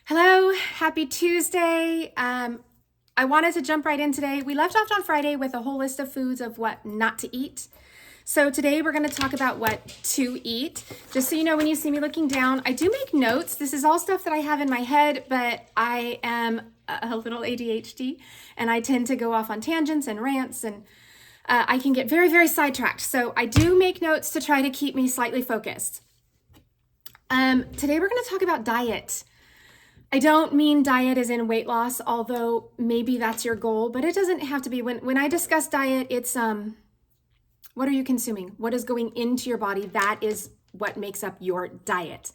Hello, happy Tuesday. I wanted to jump right in today. We left off on Friday with a whole list of foods of what not to eat. So today we're going to talk about what to eat. Just so you know, when you see me looking down, I do make notes. This is all stuff that I have in my head, but I am a little ADHD and I tend to go off on tangents and rants and I can get very, very sidetracked. So I do make notes to try to keep me slightly focused. Today we're going to talk about diet. I don't mean diet as in weight loss, although maybe that's your goal, but it doesn't have to be. When I discuss diet, it's what are you consuming? What is going into your body? That is what makes up your diet.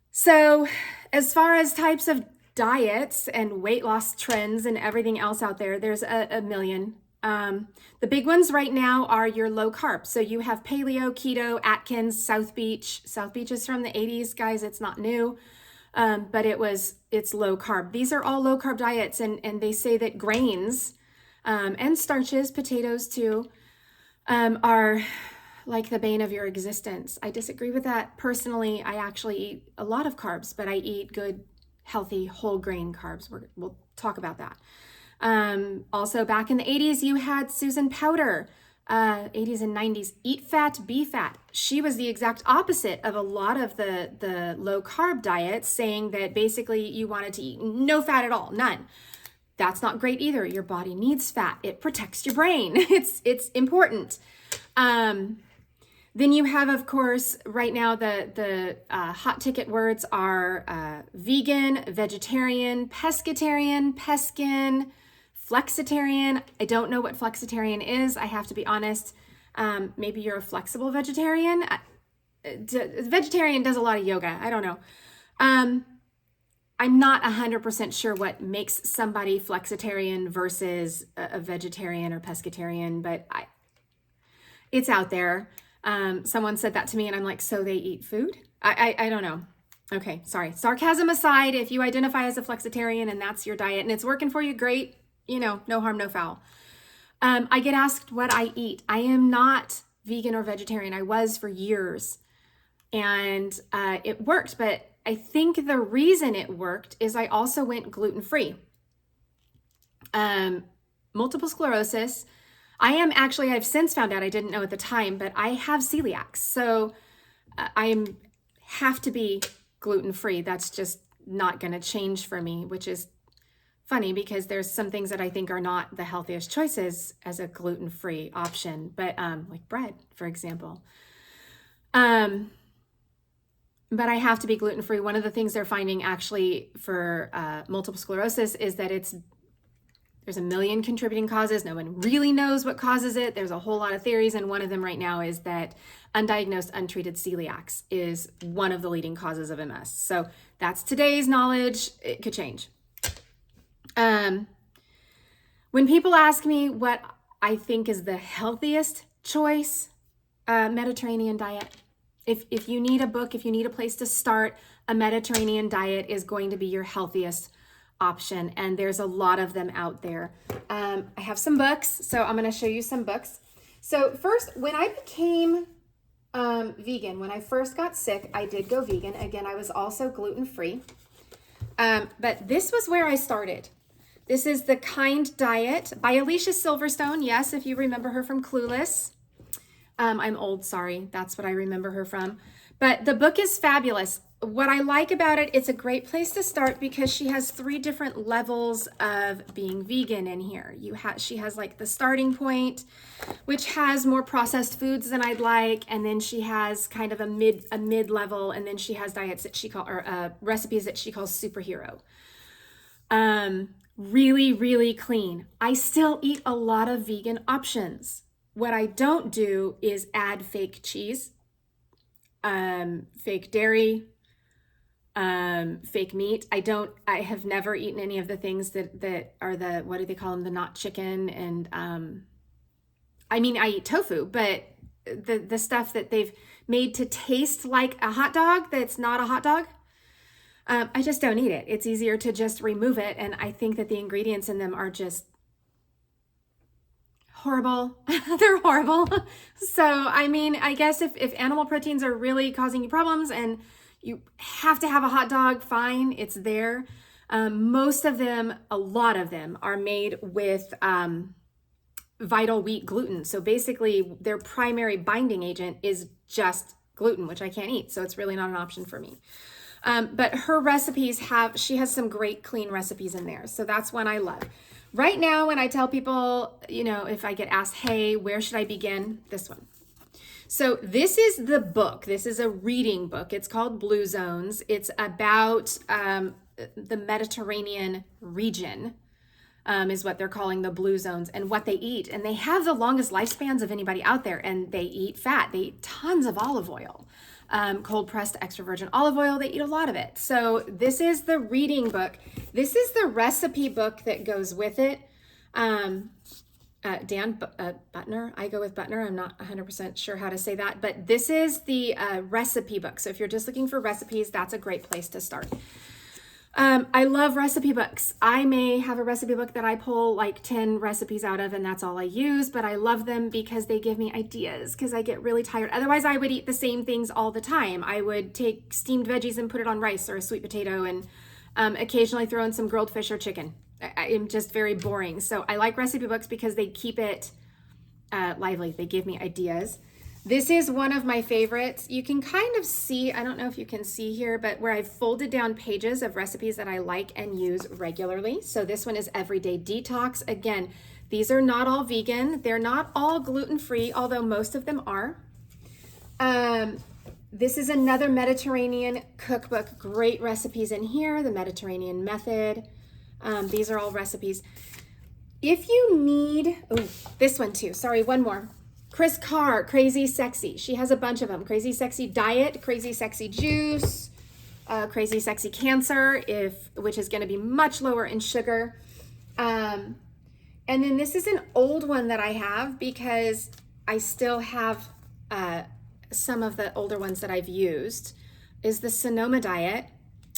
So as far as types of diets and weight loss trends and everything else out there, there's a million. The big ones right now are your low carb. So you have paleo, keto, Atkins, South Beach. South Beach is from the 80s, guys. It's not new. But it's low carb. These are all low carb diets, and they say that grains and starches, potatoes too, are like the bane of your existence. I disagree with that. Personally, I actually eat a lot of carbs, but I eat good, healthy, whole grain carbs. We'll talk about that. Also, back in the 80s, you had Susan Powter. 80s and 90s, eat fat, be fat. She was the exact opposite of a lot of the low carb diets, saying that basically you wanted to eat no fat at all, none. That's not great either. Your body needs fat. It protects your brain. It's important. Then you have, of course, right now the hot ticket words are vegan, vegetarian, pescatarian, peskin, flexitarian. I don't know what flexitarian is. I have to be honest. Maybe you're a flexible vegetarian. Vegetarian does a lot of yoga. I don't know. I'm not 100% sure what makes somebody flexitarian versus a vegetarian or pescatarian, but it's out there. Someone said that to me and I'm like, so they eat food? I don't know. Okay, sorry. Sarcasm aside, if you identify as a flexitarian and that's your diet and it's working for you, great. No harm, no foul. I get asked what I eat. I am not vegan or vegetarian. I was for years and it worked, but I think the reason it worked is I also went gluten-free. Multiple sclerosis. I've since found out, I didn't know at the time, but I have celiac. So I have to be gluten-free. That's just not going to change for me, which is funny because there's some things that I think are not the healthiest choices as a gluten-free option, but like bread, for example. But I have to be gluten-free. One of the things they're finding actually for multiple sclerosis is that there's a million contributing causes. No one really knows what causes it. There's a whole lot of theories, and one of them right now is that undiagnosed, untreated celiac is one of the leading causes of MS. So that's today's knowledge. It could change. When people ask me what I think is the healthiest choice, Mediterranean diet. If you need a book, if you need a place to start, a Mediterranean diet is going to be your healthiest option. And there's a lot of them out there. I have some books, so I'm going to show you some books. So first, when I became vegan, when I first got sick, I did go vegan. Again, I was also gluten-free. But this was where I started. This is The Kind Diet by Alicia Silverstone. Yes, if you remember her from Clueless. I'm old, sorry. That's what I remember her from. But the book is fabulous. What I like about it, it's a great place to start because she has 3 different levels of being vegan in here. She has like the starting point, which has more processed foods than I'd like, and then she has kind of a mid level, and then she has diets that she calls or recipes that she calls superhero. Really, really clean. I still eat a lot of vegan options. What I don't do is add fake cheese, fake dairy, fake meat. I have never eaten any of the things that are what do they call them? The not chicken. And, I eat tofu, but the stuff that they've made to taste like a hot dog, that's not a hot dog. I just don't eat it. It's easier to just remove it. And I think that the ingredients in them are just horrible. They're horrible. So, I guess if animal proteins are really causing you problems and You have to have a hot dog, fine, it's there. Most of them, a lot of them, are made with Vital Wheat gluten. So basically, their primary binding agent is just gluten, which I can't eat. So it's really not an option for me. But her recipes she has some great clean recipes in there. So that's one I love. Right now, when I tell people, if I get asked, hey, where should I begin? This one. So this is the book. This is a reading book. It's called Blue Zones. It's about the Mediterranean region, is what they're calling the Blue Zones, and what they eat. And they have the longest lifespans of anybody out there, and they eat fat. They eat tons of olive oil, cold pressed extra virgin olive oil. They eat a lot of it. So this is the reading book. This is the recipe book that goes with it. Dan Buettner, I go with Buettner. I'm not 100% sure how to say that, but this is the recipe book. So if you're just looking for recipes, that's a great place to start. I love recipe books. I may have a recipe book that I pull like 10 recipes out of, and that's all I use, but I love them because they give me ideas, because I get really tired. Otherwise, I would eat the same things all the time. I would take steamed veggies and put it on rice or a sweet potato, and occasionally throw in some grilled fish or chicken. I'm just very boring. So I like recipe books because they keep it lively. They give me ideas. This is one of my favorites. You can kind of see, I don't know if you can see here, but where I've folded down pages of recipes that I like and use regularly. So this one is Everyday Detox. Again, these are not all vegan. They're not all gluten-free, although most of them are. This is another Mediterranean cookbook. Great recipes in here. The Mediterranean Method. These are all recipes. If you need, this one too. Sorry, one more. Kris Carr, Crazy Sexy. She has a bunch of them. Crazy Sexy Diet, Crazy Sexy Juice, Crazy Sexy Cancer, which is going to be much lower in sugar. And then this is an old one that I have because I still have some of the older ones that I've used, is the Sonoma Diet.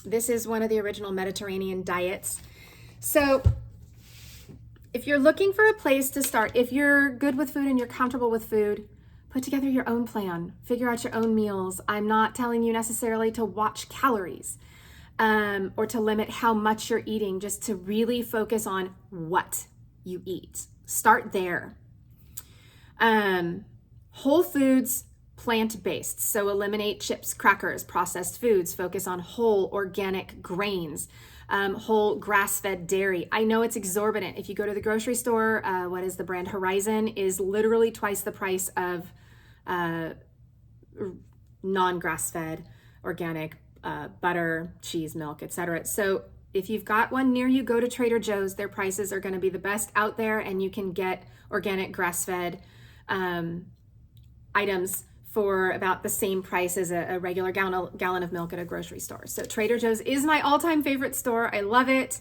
This is one of the original Mediterranean diets. So if you're looking for a place to start, if you're good with food and you're comfortable with food, put together your own plan, figure out your own meals. I'm not telling you necessarily to watch calories or to limit how much you're eating, just to really focus on what you eat. Start there. Whole foods, plant-based. So eliminate chips, crackers, processed foods, focus on whole organic grains. Whole grass-fed dairy. I know it's exorbitant. If you go to the grocery store, what is the brand? Horizon is literally twice the price of non-grass-fed organic butter, cheese, milk, etc. So if you've got one near you, go to Trader Joe's. Their prices are going to be the best out there, and you can get organic grass-fed items for about the same price as a regular gallon of milk at a grocery store. So Trader Joe's is my all-time favorite store. I love it.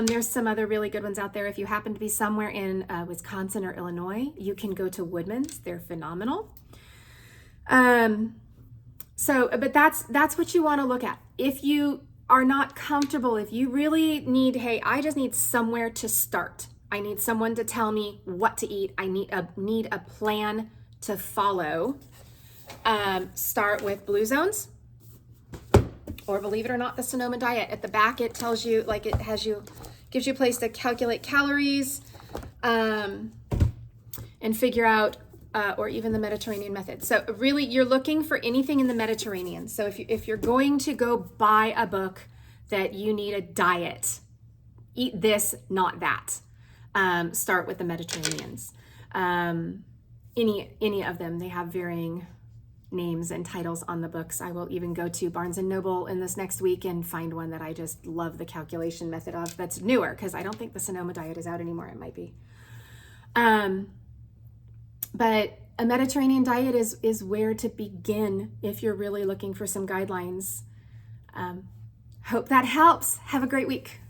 There's some other really good ones out there. If you happen to be somewhere in Wisconsin or Illinois, you can go to Woodman's. They're phenomenal. But that's what you want to look at. If you are not comfortable, if you really need, hey, I just need somewhere to start. I need someone to tell me what to eat. I need a plan to follow. Start with Blue Zones, or believe it or not, the Sonoma Diet. At the back, it tells you, gives you a place to calculate calories, and figure out, or even the Mediterranean Method. So really, you're looking for anything in the Mediterranean. So if you're going to go buy a book that you need a diet, eat this, not that. Start with the Mediterraneans. Any of them, they have varying names and titles on the books. I will even go to Barnes & Noble in this next week and find one that I just love the calculation method of, that's newer, because I don't think the Sonoma Diet is out anymore. It might be. But a Mediterranean diet is where to begin if you're really looking for some guidelines. Hope that helps. Have a great week.